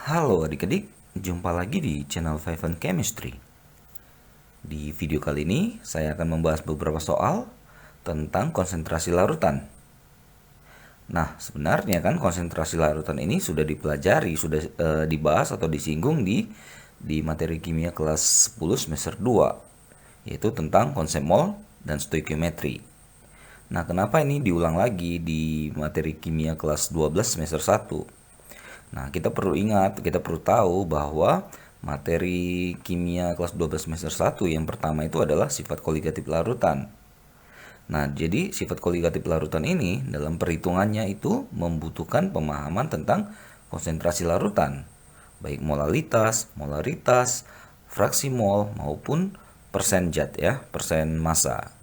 Halo adik-adik, jumpa lagi di channel Five and Chemistry. Di video kali ini, saya akan membahas beberapa soal tentang konsentrasi larutan. Nah, sebenarnya kan konsentrasi larutan ini sudah dipelajari, sudah dibahas atau disinggung di materi kimia kelas 10 semester 2, yaitu tentang konsep mol dan stoikiometri. Nah, kenapa ini diulang lagi di materi kimia kelas 12 semester 1? Nah, kita perlu ingat, kita perlu tahu bahwa materi kimia kelas 12 semester 1 yang pertama itu adalah sifat koligatif larutan. Nah, jadi sifat koligatif larutan ini dalam perhitungannya itu membutuhkan pemahaman tentang konsentrasi larutan, baik molalitas, molaritas, fraksi mol maupun persen zat ya, persen massa.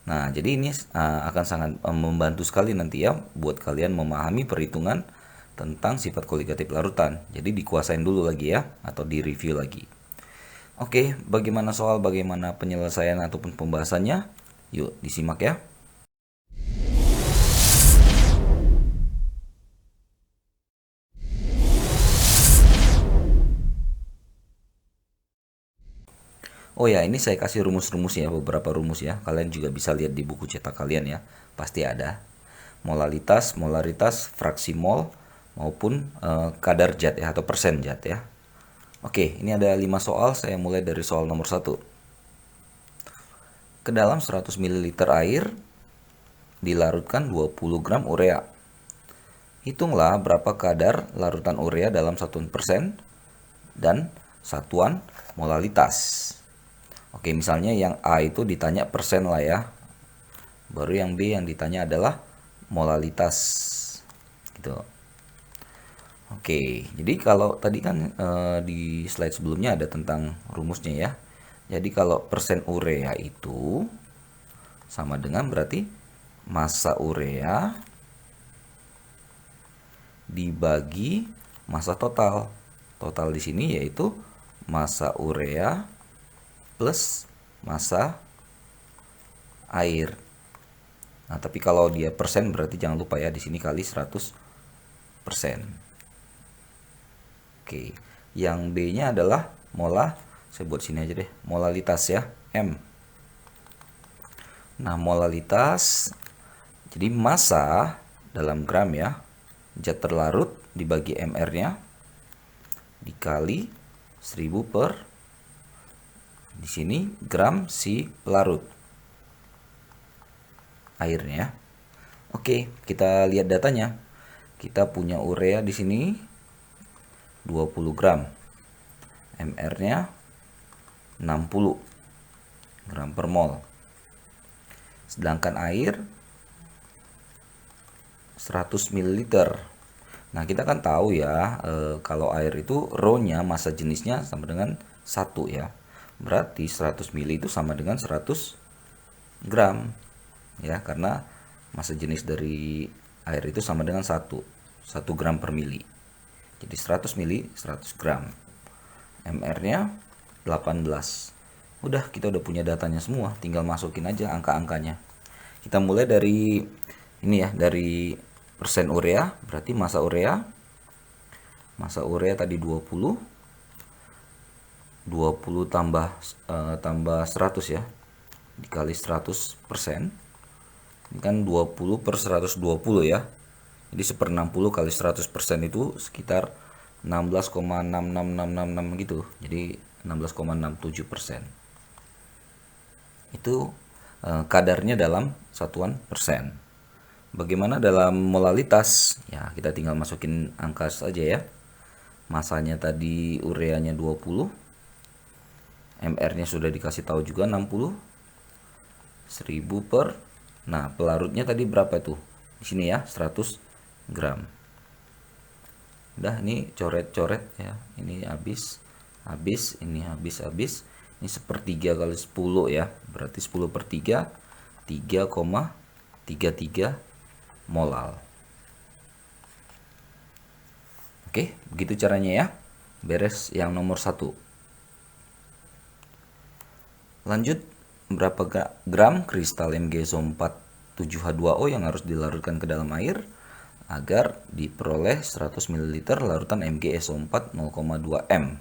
Nah, jadi ini akan sangat membantu sekali nanti ya buat kalian memahami perhitungan tentang sifat koligatif larutan. Jadi dikuasain dulu lagi ya, atau direview lagi. Oke, bagaimana penyelesaian ataupun pembahasannya? Yuk, disimak ya. Oh ya, ini saya kasih rumus-rumus ya, beberapa rumus ya. Kalian juga bisa lihat di buku cetak kalian ya, pasti ada. Molalitas, molaritas, fraksi mol, maupun kadar zat ya, atau persen zat ya. Oke, ini ada 5 soal, saya mulai dari soal nomor 1. Ke dalam 100 ml air dilarutkan 20 gram urea. Hitunglah berapa kadar larutan urea dalam satuan persen dan satuan molalitas. Oke, misalnya yang A itu ditanya persen lah ya. Baru yang B yang ditanya adalah molalitas. Gitu. Oke, jadi kalau tadi kan di slide sebelumnya ada tentang rumusnya ya. Jadi kalau persen urea itu sama dengan berarti massa urea dibagi massa total. Total di sini yaitu massa urea plus massa air. Nah, tapi kalau dia persen berarti jangan lupa ya di sini kali 100%. Oke, yang B-nya adalah saya buat sini aja deh, molalitas ya, M. Nah, molalitas jadi massa dalam gram ya, zat terlarut dibagi mR-nya dikali 1000 per di sini gram si pelarut airnya. Oke, kita lihat datanya. Kita punya urea di sini 20 gram. mR-nya 60 gram per mol. Sedangkan air 100 ml. Nah, kita kan tahu ya, kalau air itu rho-nya, massa jenisnya sama dengan 1 ya. Berarti 100 ml itu sama dengan 100 gram. Ya, karena massa jenis dari air itu sama dengan 1 gram per mili. Jadi 100 mili 100 gram. mR-nya 18. Udah, kita udah punya datanya semua, tinggal masukin aja angka-angkanya. Kita mulai dari ini ya, dari persen urea, berarti massa urea. Massa urea tadi 20 tambah 100 ya, dikali 100%. Ini kan 20 per 120 ya. Jadi 1/60 kali 100% itu sekitar 16,66666 gitu. Jadi 16,67%. Itu kadarnya dalam satuan persen. Bagaimana dalam molalitas? Ya, kita tinggal masukin angka saja ya. Masanya tadi ureanya 20. MR-nya sudah dikasih tahu juga 60. 1000 per. Nah, pelarutnya tadi berapa tuh? Di sini ya, 100 gram. Udah, ini coret-coret ya. Ini habis, ini habis. Ini 1/3 kali 10 ya. Berarti 10/3, 3,33 molal. Oke, begitu caranya ya. Beres yang nomor 1. Lanjut, berapa gram kristal MgSO4 7H2O yang harus dilarutkan ke dalam air? agar diperoleh 100 ml larutan MgSO4 0,2 M.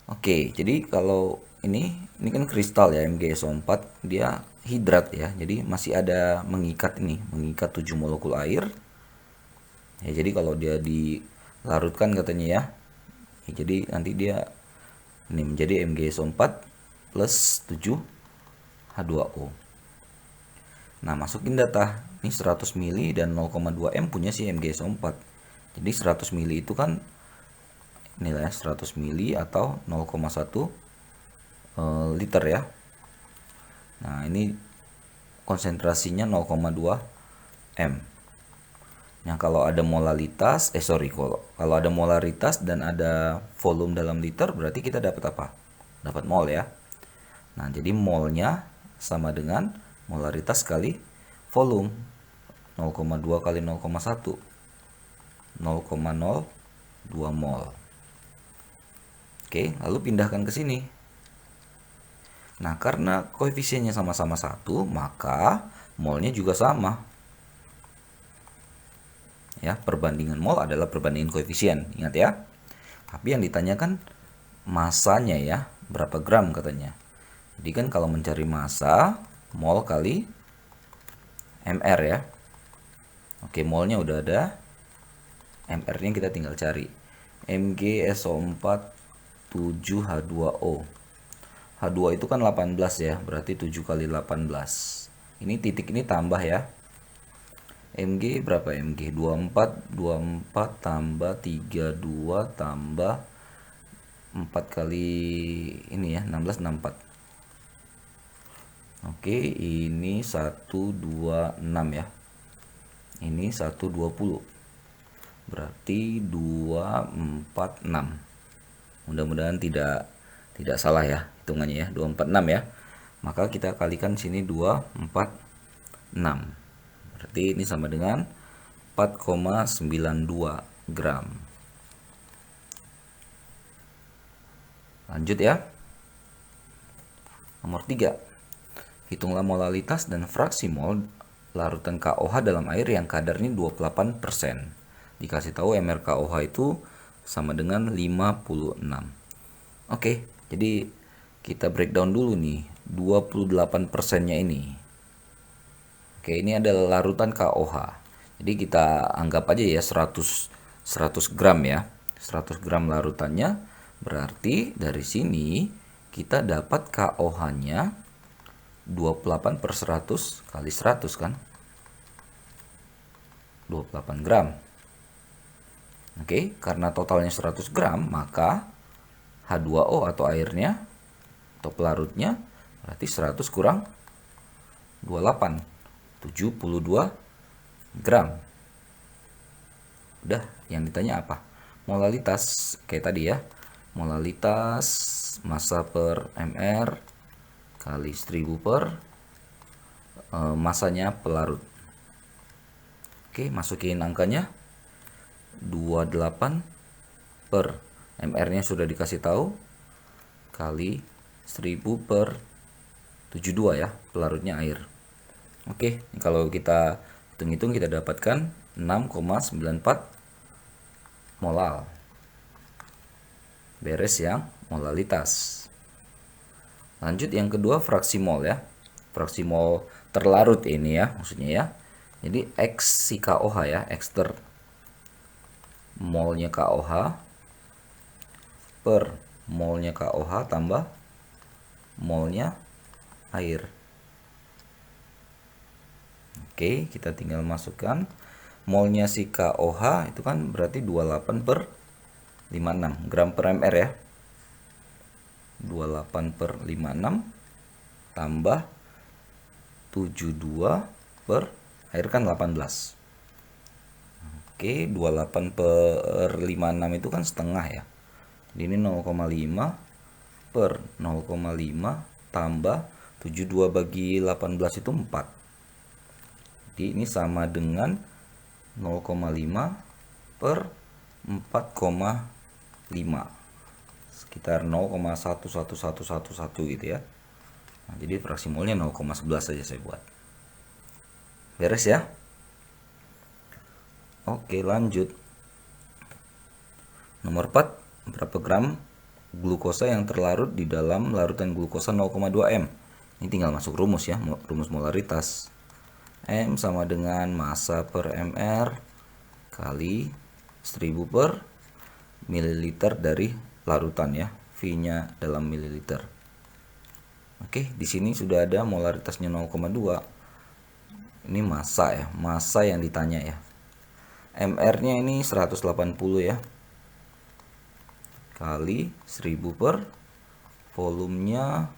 Oke, jadi kalau ini kan kristal ya, MgSO4, dia hidrat ya. Jadi masih ada mengikat 7 molekul air. Ya, jadi kalau dia dilarutkan katanya ya. Jadi nanti dia ini menjadi MgSO4 plus 7 H2O. Nah, masukin data. Ini 100 ml dan 0,2 M punya si MgSO4. Jadi 100 ml itu kan nilai 100 ml atau 0,1 liter ya. Nah, ini konsentrasinya 0,2 M. Nah, kalau ada molaritas, kalau ada molaritas dan ada volume dalam liter, berarti kita dapat apa? Dapat mol ya. Nah, jadi molnya sama dengan molaritas kali volume. 0,2 kali 0,1. 0,02 mol. Oke, lalu pindahkan ke sini. Nah, karena koefisiennya sama-sama 1, maka molnya juga sama. Ya, perbandingan mol adalah perbandingan koefisien, ingat ya. Tapi yang ditanyakan masanya ya, berapa gram katanya. Jadi kan kalau mencari massa, mol kali mr ya. Oke, molnya udah ada. MR-nya kita tinggal cari. MgSO4 7H2O. H2 itu kan 18 ya, berarti 7 kali 18. Ini titik ini tambah ya. Mg berapa Mg? 24 tambah 32 tambah 4 kali ini ya, 16 64. Oke, ini 126 ya. Ini 120. Berarti 246. Mudah-mudahan tidak salah ya hitungannya ya, 246 ya. Maka kita kalikan sini 246. Berarti ini sama dengan 4,92 gram. Lanjut ya. Nomor 3. Hitunglah molalitas dan fraksi mol larutan KOH dalam air yang kadarnya 28%. Dikasih tahu MrKOH itu sama dengan 56. Oke, jadi kita breakdown dulu nih 28%-nya ini. Oke, ini adalah larutan KOH. Jadi kita anggap aja ya 100 gram ya. 100 gram larutannya, berarti dari sini kita dapat KOH-nya 28 per 100 kali 100 kan. 28 gram. Oke, karena totalnya 100 gram, maka H2O atau airnya atau pelarutnya berarti 100 kurang 28, 72 gram. Udah, yang ditanya apa? Molalitas, kayak tadi ya. Molalitas massa per mr kali 1000 per masanya pelarut. Oke, masukin angkanya. 28 per mr-nya sudah dikasih tahu kali 1000 per 72 ya, pelarutnya air. Oke, kalau kita hitung-hitung kita dapatkan 6,94 molal. Beres yang molalitas. Lanjut yang kedua, fraksi mol ya. Fraksi mol terlarut ini ya, maksudnya ya. Jadi X si KOH ya, X molnya KOH per molnya KOH tambah molnya air. Oke, kita tinggal masukkan molnya si KOH itu kan berarti 28 per 56 gram per mr ya. 28 per 56 tambah 72 per air kan 18. Oke, 28 per 56 itu kan setengah ya. Jadi ini 0,5 per 0,5 tambah 72 bagi 18 itu 4. Jadi ini sama dengan 0,5 per 4,5. Sekitar 0,11111 gitu ya. Nah, jadi fraksi molnya 0,11 saja saya buat. Beres ya. Oke, lanjut. Nomor 4, berapa gram glukosa yang terlarut di dalam larutan glukosa 0,2 m. Ini tinggal masuk rumus ya, rumus molaritas. M sama dengan massa per mr kali 1000 per mililiter dari larutan ya. V-nya dalam mililiter. Oke, di sini sudah ada molaritasnya 0,2. Ini massa ya, massa yang ditanya ya. MR-nya ini 180 ya. Kali 1000 per volumenya.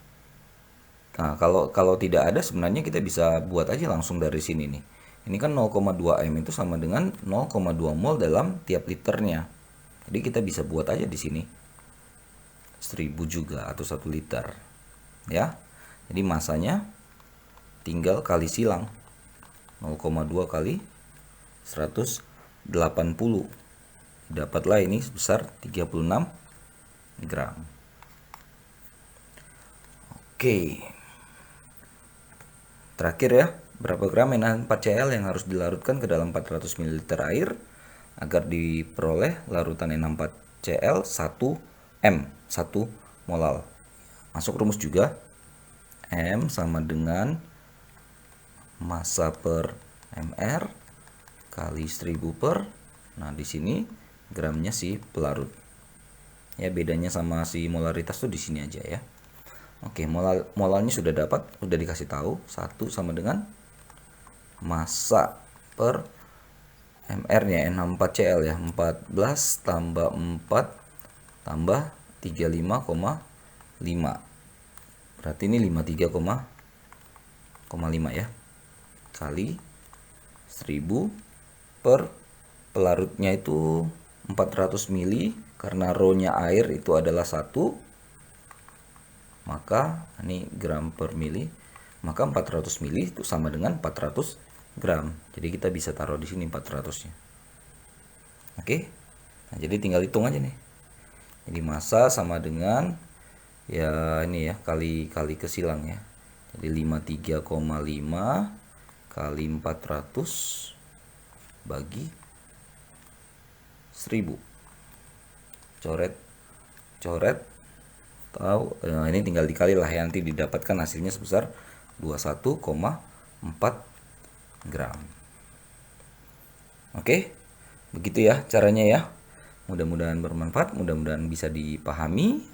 Nah, kalau tidak ada sebenarnya kita bisa buat aja langsung dari sini nih. Ini kan 0,2 M itu sama dengan 0,2 mol dalam tiap liternya. Jadi kita bisa buat aja di sini 1000 juga atau 1 liter. Ya. Jadi masanya tinggal kali silang. 0,2 kali 180. Dapatlah ini sebesar 36 gram. Oke. Terakhir ya, berapa gram N4Cl yang harus dilarutkan ke dalam 400 ml air agar diperoleh larutan N4Cl 1 M, 1 molal. Masuk rumus juga. M sama dengan massa per mr kali 1000 per. Nah, di sini gramnya si pelarut. Ya, bedanya sama si molaritas tuh di sini aja ya. Oke, molalnya sudah dapat, sudah dikasih tahu. 1 sama dengan massa per mr-nya N64Cl ya. 14 tambah 4 tambah 35,5. Berarti ini 53,5 ya. Kali 1000 per pelarutnya itu 400 mili. Karena rho-nya air itu adalah 1, maka ini gram per mili, maka 400 mili itu sama dengan 400 gram. Jadi kita bisa taruh di sini 400-nya. Oke. Nah, jadi tinggal hitung aja nih. Jadi massa sama dengan ya ini ya kali kesilang ya. Jadi 53,5 kali 400 bagi 1000. Coret tahu ini tinggal dikali lah ya, nanti didapatkan hasilnya sebesar 21,4 gram. Oke, begitu ya caranya ya. Mudah-mudahan bermanfaat, mudah-mudahan bisa dipahami.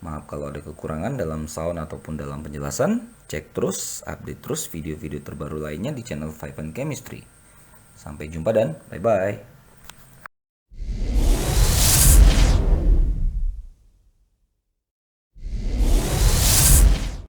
Maaf kalau ada kekurangan dalam sound ataupun dalam penjelasan. Cek terus, update terus video-video terbaru lainnya di channel Five Chemistry. Sampai jumpa dan bye-bye.